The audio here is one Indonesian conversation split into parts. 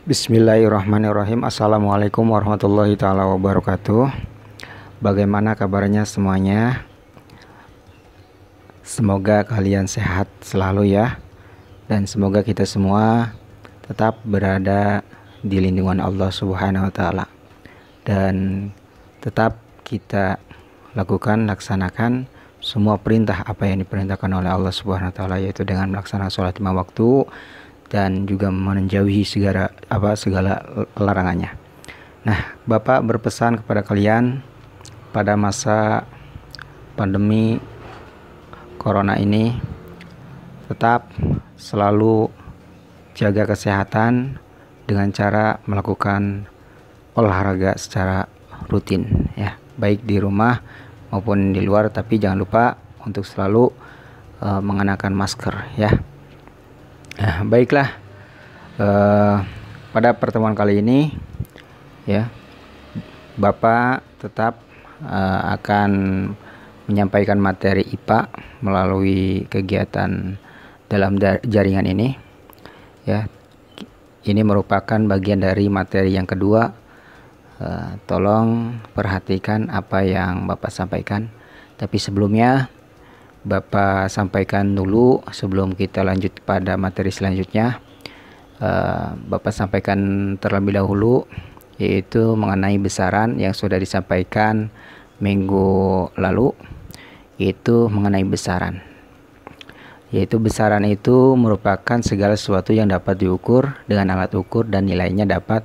Bismillahirrahmanirrahim. Assalamualaikum warahmatullahi taala wabarakatuh. Bagaimana kabarnya semuanya? Semoga kalian sehat selalu ya. Dan semoga kita semua tetap berada di lindungan Allah Subhanahu wa taala. Dan tetap kita laksanakan semua perintah apa yang diperintahkan oleh Allah Subhanahu wa taala, yaitu dengan melaksanakan sholat 5 waktu dan juga menjauhi segala larangannya. Nah, Bapak berpesan kepada kalian pada masa pandemi corona ini, tetap selalu jaga kesehatan dengan cara melakukan olahraga secara rutin ya, baik di rumah maupun di luar, tapi jangan lupa untuk selalu mengenakan masker ya. Nah, baiklah, pada pertemuan kali ini ya, Bapak tetap akan menyampaikan materi IPA melalui kegiatan dalam jaringan ini ya. Ini merupakan bagian dari materi yang kedua. Tolong perhatikan apa yang Bapak sampaikan, tapi sebelumnya Bapak sampaikan dulu sebelum kita lanjut pada materi selanjutnya. Bapak sampaikan terlebih dahulu, yaitu mengenai besaran yang sudah disampaikan minggu lalu, yaitu mengenai besaran. Yaitu besaran itu merupakan segala sesuatu yang dapat diukur dengan alat ukur dan nilainya dapat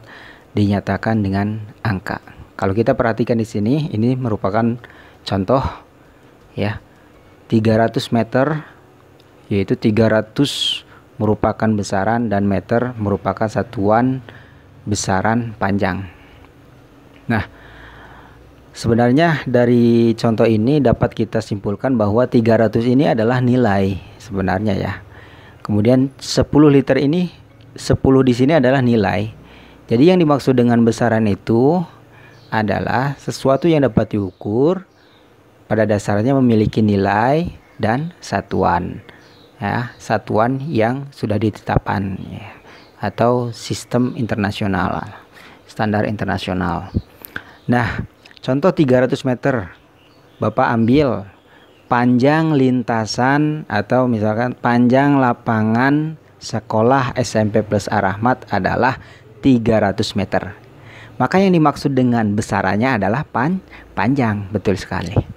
dinyatakan dengan angka. Kalau kita perhatikan di sini, ini merupakan contoh ya. 300 meter, yaitu 300 merupakan besaran dan meter merupakan satuan besaran panjang. Nah, sebenarnya dari contoh ini dapat kita simpulkan bahwa 300 ini adalah nilai sebenarnya ya. Kemudian 10 liter ini, 10 di sini adalah nilai. Jadi yang dimaksud dengan besaran itu adalah sesuatu yang dapat diukur, pada dasarnya memiliki nilai dan satuan ya, satuan yang sudah ditetapkan ya, atau sistem internasional, standar internasional. Nah, contoh 300 meter, Bapak ambil panjang lintasan atau misalkan panjang lapangan sekolah SMP Plus Ar-Rahmat adalah 300 meter. Maka yang dimaksud dengan besarannya adalah panjang, betul sekali.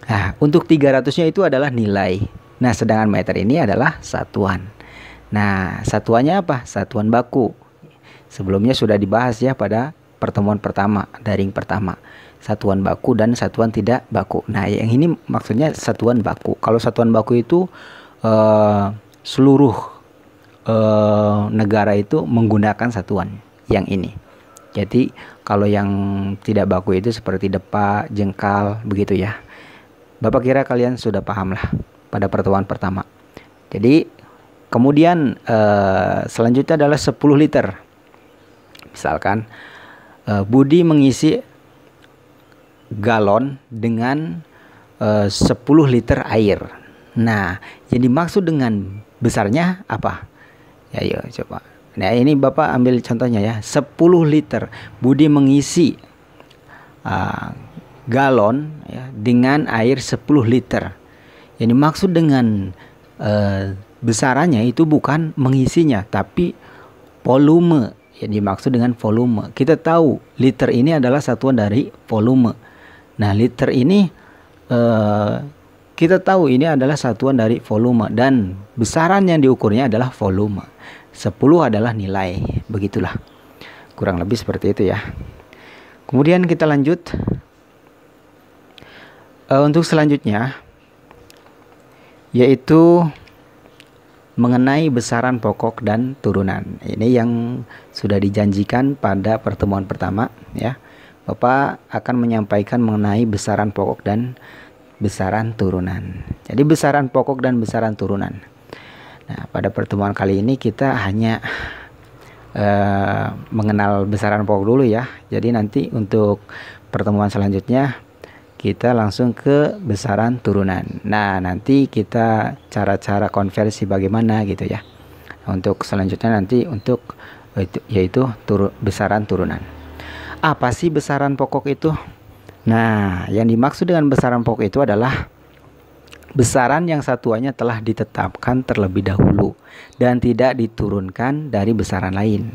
Nah, untuk 300-nya itu adalah nilai. Nah, sedangkan meter ini adalah satuan. Nah, satuannya apa? Satuan baku. Sebelumnya sudah dibahas ya pada pertemuan pertama, daring pertama. Satuan baku dan satuan tidak baku. Nah, yang ini maksudnya satuan baku. Kalau satuan baku itu seluruh negara itu menggunakan satuan yang ini. Jadi, kalau yang tidak baku itu seperti depa, jengkal, begitu ya. Bapak kira kalian sudah paham lah pada pertemuan pertama. Jadi kemudian selanjutnya adalah 10 liter. Misalkan Budi mengisi galon dengan 10 liter air. Nah, yang dimaksud dengan besarnya apa? Ya, yuk coba. Nah, ini Bapak ambil contohnya ya. 10 liter. Budi mengisi galon ya, dengan air 10 liter. Yang dimaksud dengan besarannya itu bukan mengisinya, tapi volume. Yang dimaksud dengan volume, kita tahu liter ini adalah satuan dari volume. Nah, liter ini kita tahu ini adalah satuan dari volume, dan besaran yang diukurnya adalah volume. 10 adalah nilai. Begitulah, kurang lebih seperti itu ya. Kemudian kita lanjut. Untuk selanjutnya, yaitu mengenai besaran pokok dan turunan. Ini yang sudah dijanjikan pada pertemuan pertama ya. Bapak akan menyampaikan mengenai besaran pokok dan besaran turunan. Jadi besaran pokok dan besaran turunan. Nah, pada pertemuan kali ini kita hanya mengenal besaran pokok dulu ya. Jadi nanti untuk pertemuan selanjutnya kita langsung ke besaran turunan. Nah, nanti kita cara-cara konversi bagaimana gitu ya. Untuk selanjutnya nanti untuk yaitu besaran turunan. Apa sih besaran pokok itu? Nah, yang dimaksud dengan besaran pokok itu adalah besaran yang satuannya telah ditetapkan terlebih dahulu dan tidak diturunkan dari besaran lain.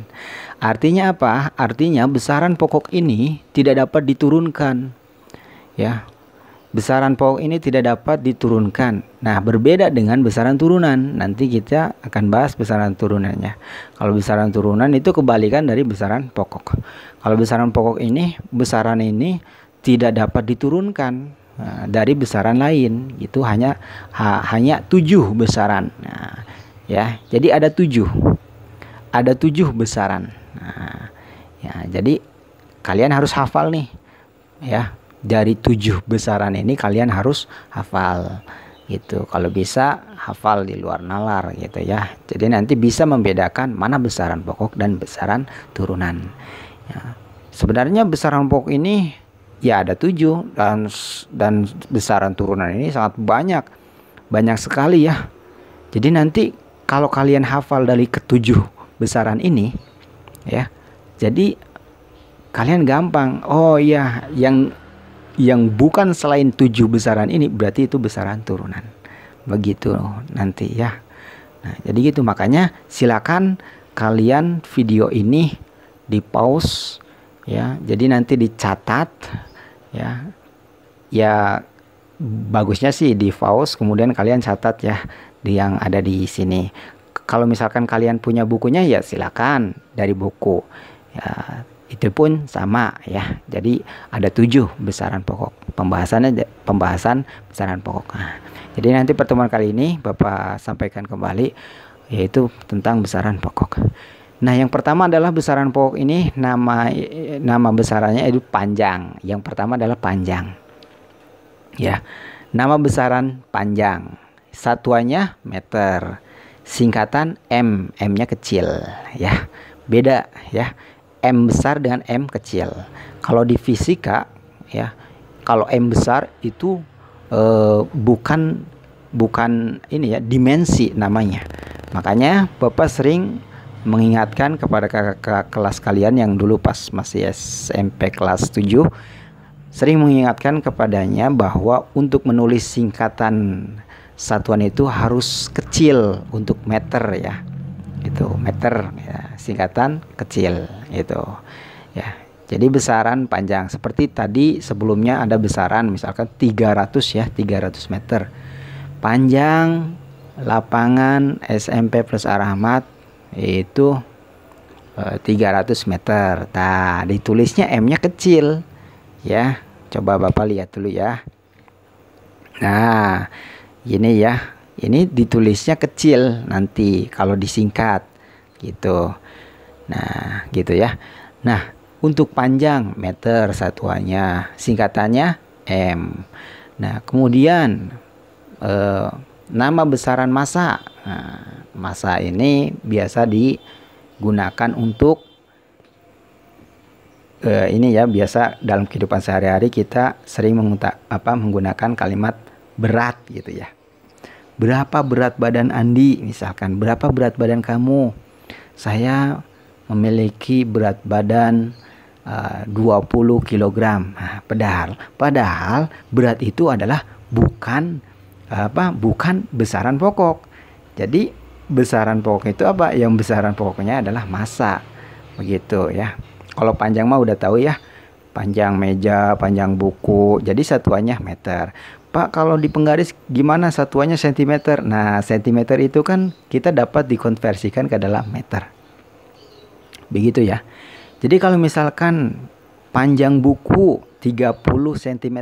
Artinya apa? Artinya besaran pokok ini tidak dapat diturunkan. Ya. Besaran pokok ini tidak dapat diturunkan. Nah, berbeda dengan besaran turunan. Nanti kita akan bahas besaran turunannya. Kalau besaran turunan itu kebalikan dari besaran pokok. Kalau besaran pokok ini, besaran ini tidak dapat diturunkan dari besaran lain. Itu hanya 7 besaran. Nah, ya, jadi ada 7 besaran. Nah, ya, jadi kalian harus hafal nih, ya. Dari 7 besaran ini kalian harus hafal gitu. Kalau bisa hafal di luar nalar gitu ya. Jadi nanti bisa membedakan mana besaran pokok dan besaran turunan. Ya. Sebenarnya besaran pokok ini ya ada 7 dan besaran turunan ini sangat banyak sekali ya. Jadi nanti kalau kalian hafal dari ke-7 besaran ini ya, jadi kalian gampang. Oh iya, yang bukan selain 7 besaran ini berarti itu besaran turunan. Begitu nanti ya. Nah, jadi gitu, makanya silakan kalian video ini di pause ya. Jadi nanti dicatat ya. Ya bagusnya sih di pause kemudian kalian catat ya di yang ada di sini. Kalau misalkan kalian punya bukunya ya silakan dari buku. Ya, itu pun sama ya. Jadi ada 7 besaran pokok. Pembahasan besaran pokok. Nah, jadi nanti pertemuan kali ini Bapak sampaikan kembali yaitu tentang besaran pokok. Nah, yang pertama adalah besaran pokok ini nama besarannya itu panjang. Yang pertama adalah panjang. Ya. Nama besaran panjang. Satuannya meter. Singkatan M, M-nya kecil ya. Beda ya. M besar dengan M kecil. Kalau di fisika ya, kalau M besar itu bukan ini ya, dimensi namanya. Makanya Bapak sering mengingatkan kepada kakak kelas kalian yang dulu pas masih SMP kelas 7, sering mengingatkan kepadanya bahwa untuk menulis singkatan satuan itu harus kecil untuk meter ya. Itu meter ya, singkatan kecil itu ya. Jadi besaran panjang seperti tadi sebelumnya ada besaran misalkan 300 ya, 300 meter. Panjang lapangan SMP Plus Ar-Rahmat itu 300 meter. Nah, ditulisnya M-nya kecil ya. Coba Bapak lihat dulu ya. Nah, ini ya. Ini ditulisnya kecil nanti kalau disingkat gitu. Nah, gitu ya. Nah, untuk panjang meter satuannya, singkatannya M. Nah, kemudian nama besaran massa. Nah, massa ini biasa digunakan untuk ini ya, biasa dalam kehidupan sehari-hari kita sering menggunakan kalimat berat gitu ya. Berapa berat badan Andi? Misalkan, berapa berat badan kamu? Saya memiliki berat badan 20 kg. Nah, padahal berat itu adalah bukan besaran pokok. Jadi besaran pokok itu apa? Yang besaran pokoknya adalah massa. Begitu ya. Kalau panjang mah udah tahu ya. Panjang meja, panjang buku. Jadi satuannya meter. Pak, kalau di penggaris gimana satuannya sentimeter? Nah, sentimeter itu kan kita dapat dikonversikan ke dalam meter. Begitu ya. Jadi kalau misalkan panjang buku 30 cm.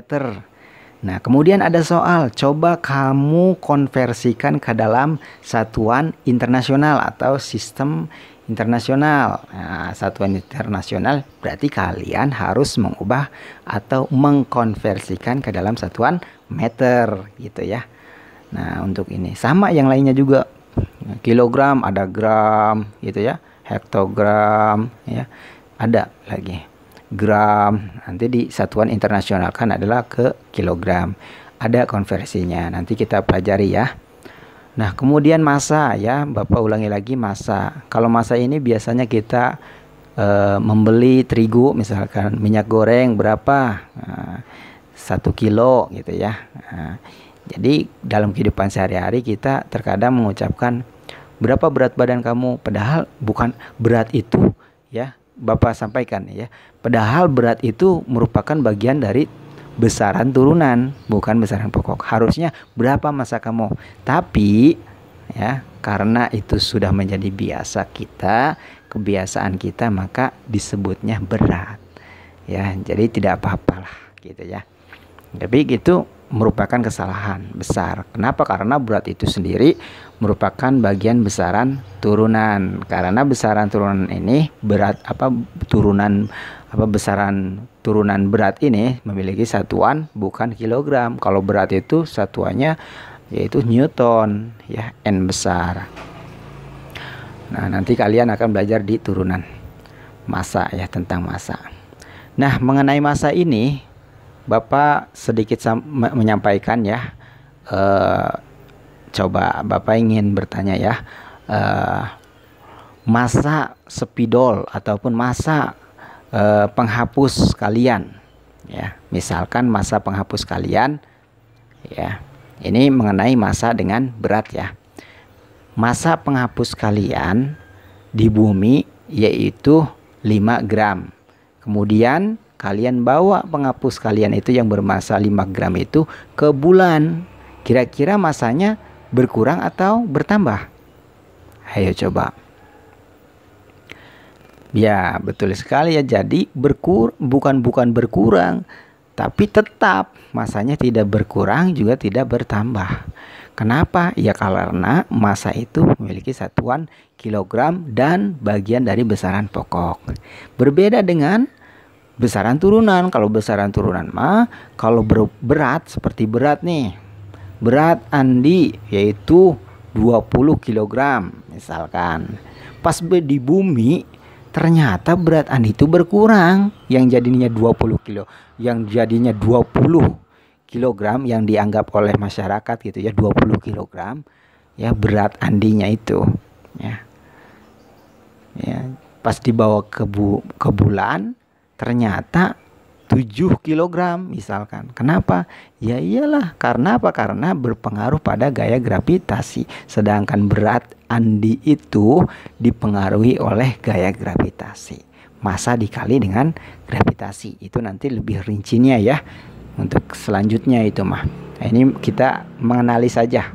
Nah, kemudian ada soal, coba kamu konversikan ke dalam satuan internasional atau sistem internasional. Nah, satuan internasional berarti kalian harus mengubah atau mengkonversikan ke dalam satuan meter gitu ya. Nah, untuk ini sama yang lainnya juga. Kilogram ada gram gitu ya, hektogram ya. Ada lagi gram, nanti di satuan internasional kan adalah ke kilogram. Ada konversinya, nanti kita pelajari ya. Nah, kemudian massa ya, Bapak ulangi lagi massa. Kalau massa ini biasanya kita membeli terigu, misalkan minyak goreng berapa, 1 kilo gitu ya. Jadi dalam kehidupan sehari-hari kita terkadang mengucapkan berapa berat badan kamu, padahal bukan berat itu ya, Bapak sampaikan ya. Padahal berat itu merupakan bagian dari besaran turunan, bukan besaran pokok. Harusnya berapa massa kamu. Tapi ya, karena itu sudah menjadi biasa kita, kebiasaan kita, maka disebutnya berat. Ya, jadi tidak apa-apalah gitu ya. Tapi itu merupakan kesalahan besar. Kenapa? Karena berat itu sendiri merupakan bagian besaran turunan. Karena besaran turunan ini berat besaran turunan berat ini memiliki satuan bukan kilogram. Kalau berat itu satuannya yaitu newton ya, N besar. Nah, nanti kalian akan belajar di turunan massa ya, tentang massa. Nah, mengenai massa ini Bapak sedikit menyampaikan ya. Coba Bapak ingin bertanya ya, massa spidol ataupun massa penghapus kalian ya. Misalkan massa penghapus kalian ya, ini mengenai massa dengan berat ya. Massa penghapus kalian di bumi yaitu 5 gram. Kemudian kalian bawa penghapus kalian itu yang bermassa 5 gram itu ke bulan. Kira-kira massanya berkurang atau bertambah? Ayo coba. Ya, betul sekali ya. Jadi bukan berkurang, tapi tetap massanya tidak berkurang juga tidak bertambah. Kenapa? Ya karena massa itu memiliki satuan kilogram dan bagian dari besaran pokok. Berbeda dengan besaran turunan. Kalau besaran turunan mah, kalau berat seperti berat nih. Berat Andi yaitu 20 kg misalkan. Pas di bumi ternyata berat Andi itu berkurang, yang jadinya 20 kilo, yang jadinya 20 kilogram yang dianggap oleh masyarakat gitu ya, 20 kilogram ya berat Andinya itu ya. Ya, pas dibawa ke bulan ternyata 7 kg misalkan. Kenapa? Ya iyalah, karena apa? Karena berpengaruh pada gaya gravitasi. Sedangkan berat Andi itu dipengaruhi oleh gaya gravitasi. Massa dikali dengan gravitasi. Itu nanti lebih rincinya ya. Untuk selanjutnya itu mah. Nah, ini kita mengenali saja.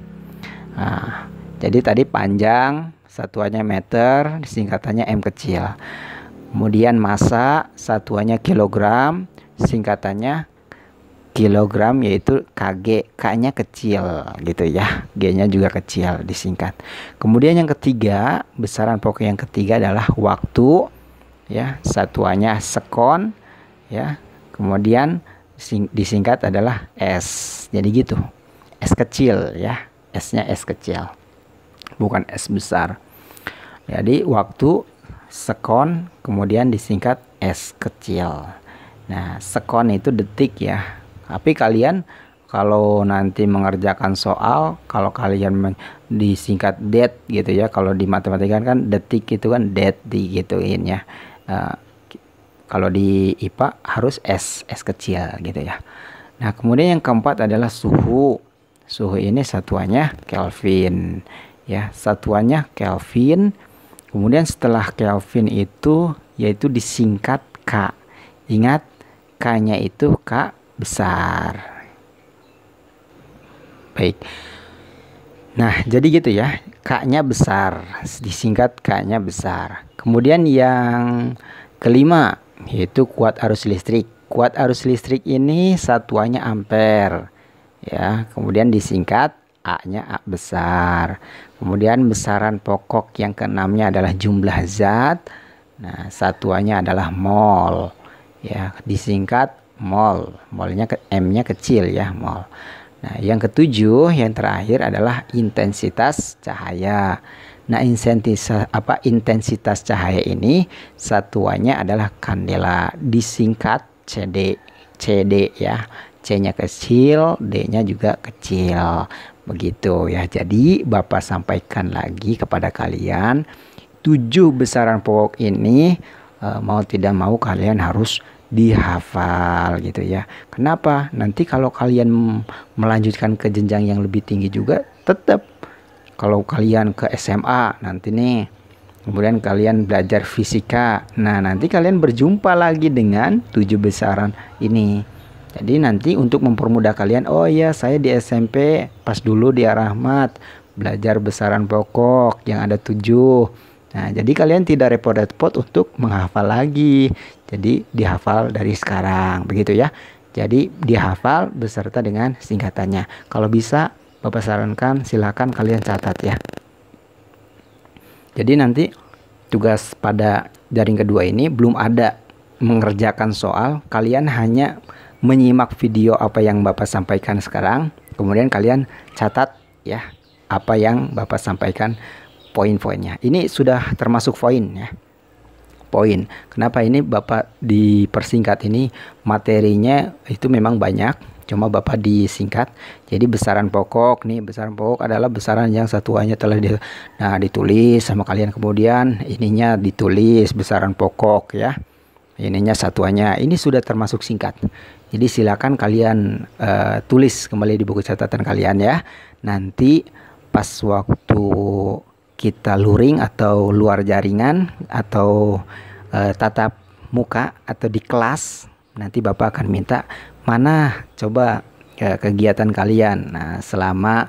Nah, jadi tadi panjang, satuannya meter, singkatannya M kecil. Kemudian massa satuannya kilogram, singkatannya kilogram yaitu kg, k-nya kecil gitu ya, g-nya juga kecil disingkat. Kemudian yang ketiga, besaran pokok yang ketiga adalah waktu ya, satuannya sekon ya. Kemudian disingkat adalah S. Jadi gitu. S kecil ya, S-nya S kecil. Bukan S besar. Jadi waktu sekon, kemudian disingkat S kecil. Nah, sekon itu detik ya. Tapi kalian kalau nanti mengerjakan soal, kalau kalian disingkat det gitu ya. Kalau di matematika kan detik itu kan det digituin ya. Kalau di IPA harus S kecil gitu ya. Nah, kemudian yang keempat adalah suhu. Suhu ini satuannya Kelvin ya, satuannya Kelvin. Kemudian setelah Kelvin itu yaitu disingkat K. Ingat, K-nya itu K besar. Baik. Nah, jadi gitu ya. K-nya besar, disingkat K-nya besar. Kemudian yang kelima yaitu kuat arus listrik. Kuat arus listrik ini satuannya ampere ya. Kemudian disingkat A-nya A besar. Kemudian besaran pokok yang keenamnya adalah jumlah zat. Nah, satuannya adalah mol ya, disingkat mol. Molnya M-nya kecil ya, mol. Nah, yang ketujuh, yang terakhir adalah intensitas cahaya. Nah, intensitas cahaya ini satuannya adalah kandela, disingkat CD. CD ya. C-nya kecil, D-nya juga kecil. Begitu ya. Jadi Bapak sampaikan lagi kepada kalian 7 besaran pokok ini, mau tidak mau kalian harus dihafal gitu ya. Kenapa? Nanti kalau kalian melanjutkan ke jenjang yang lebih tinggi juga tetap, kalau kalian ke SMA nanti nih, kemudian kalian belajar fisika, nah nanti kalian berjumpa lagi dengan 7 besaran ini. Jadi nanti untuk mempermudah kalian, oh ya saya di SMP pas dulu di Ar-Rahmat belajar besaran pokok yang ada 7. Nah jadi kalian tidak repot-repot untuk menghafal lagi. Jadi dihafal dari sekarang, begitu ya. Jadi dihafal beserta dengan singkatannya. Kalau bisa Bapak sarankan silakan kalian catat ya. Jadi nanti tugas pada jaring kedua ini belum ada mengerjakan soal, kalian hanya menyimak video apa yang Bapak sampaikan sekarang, kemudian kalian catat ya apa yang Bapak sampaikan, poin-poinnya. Ini sudah termasuk poin ya. Poin. Kenapa ini Bapak dipersingkat, ini materinya itu memang banyak, cuma Bapak disingkat. Jadi besaran pokok nih, besaran pokok adalah besaran yang satuannya telah ditulis sama kalian, kemudian ininya ditulis besaran pokok ya. Ininya satuannya, ini sudah termasuk singkat. Jadi silakan kalian tulis kembali di buku catatan kalian ya. Nanti pas waktu kita luring atau luar jaringan atau tatap muka atau di kelas, nanti Bapak akan minta mana coba kegiatan kalian. Nah selama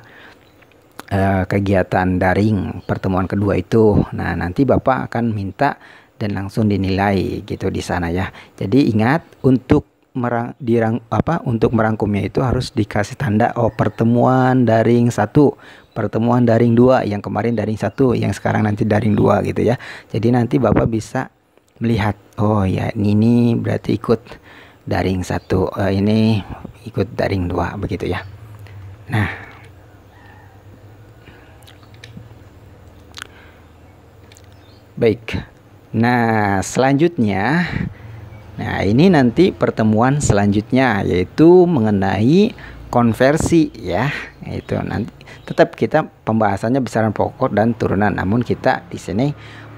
kegiatan daring pertemuan kedua itu, nah nanti Bapak akan minta dan langsung dinilai gitu di sana ya. Jadi ingat untuk merangkumnya itu harus dikasih tanda, oh pertemuan daring 1, pertemuan daring 2, yang kemarin daring 1, yang sekarang nanti daring 2 gitu ya. Jadi nanti Bapak bisa melihat, oh ya ini berarti ikut daring 1, ini ikut daring 2 begitu ya. Nah baik. Nah selanjutnya, nah ini nanti pertemuan selanjutnya yaitu mengenai konversi ya. Itu nanti tetap kita pembahasannya besaran pokok dan turunan, namun kita di sini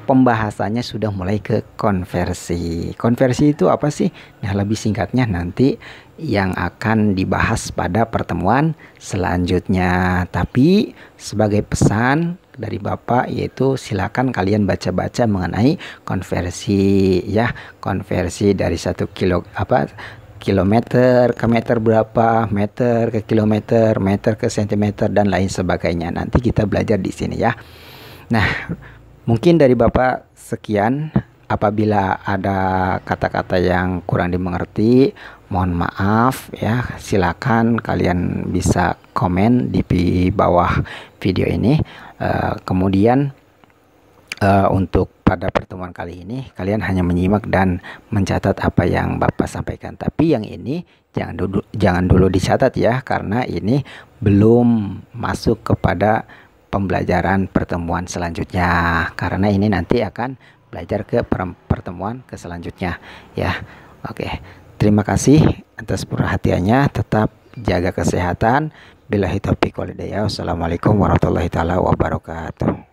pembahasannya sudah mulai ke konversi. Konversi itu apa sih? Nah lebih singkatnya nanti yang akan dibahas pada pertemuan selanjutnya. Tapi sebagai pesan dari Bapak yaitu silakan kalian baca-baca mengenai konversi ya. Konversi dari 1 kilometer ke meter berapa, meter ke kilometer, meter ke sentimeter dan lain sebagainya. Nanti kita belajar di sini ya. Nah, mungkin dari Bapak sekian. Apabila ada kata-kata yang kurang dimengerti, mohon maaf ya. Silakan kalian bisa komen di bawah video ini. Kemudian untuk pada pertemuan kali ini kalian hanya menyimak dan mencatat apa yang Bapak sampaikan. Tapi yang ini jangan dulu dicatat ya, karena ini belum masuk kepada pembelajaran pertemuan selanjutnya, karena ini nanti akan belajar ke pertemuan ke selanjutnya ya. Oke, terima kasih atas perhatiannya, tetap jaga kesehatan. Billahi taufiq wal hidayah. Wassalamualaikum warahmatullahi taala wabarakatuh.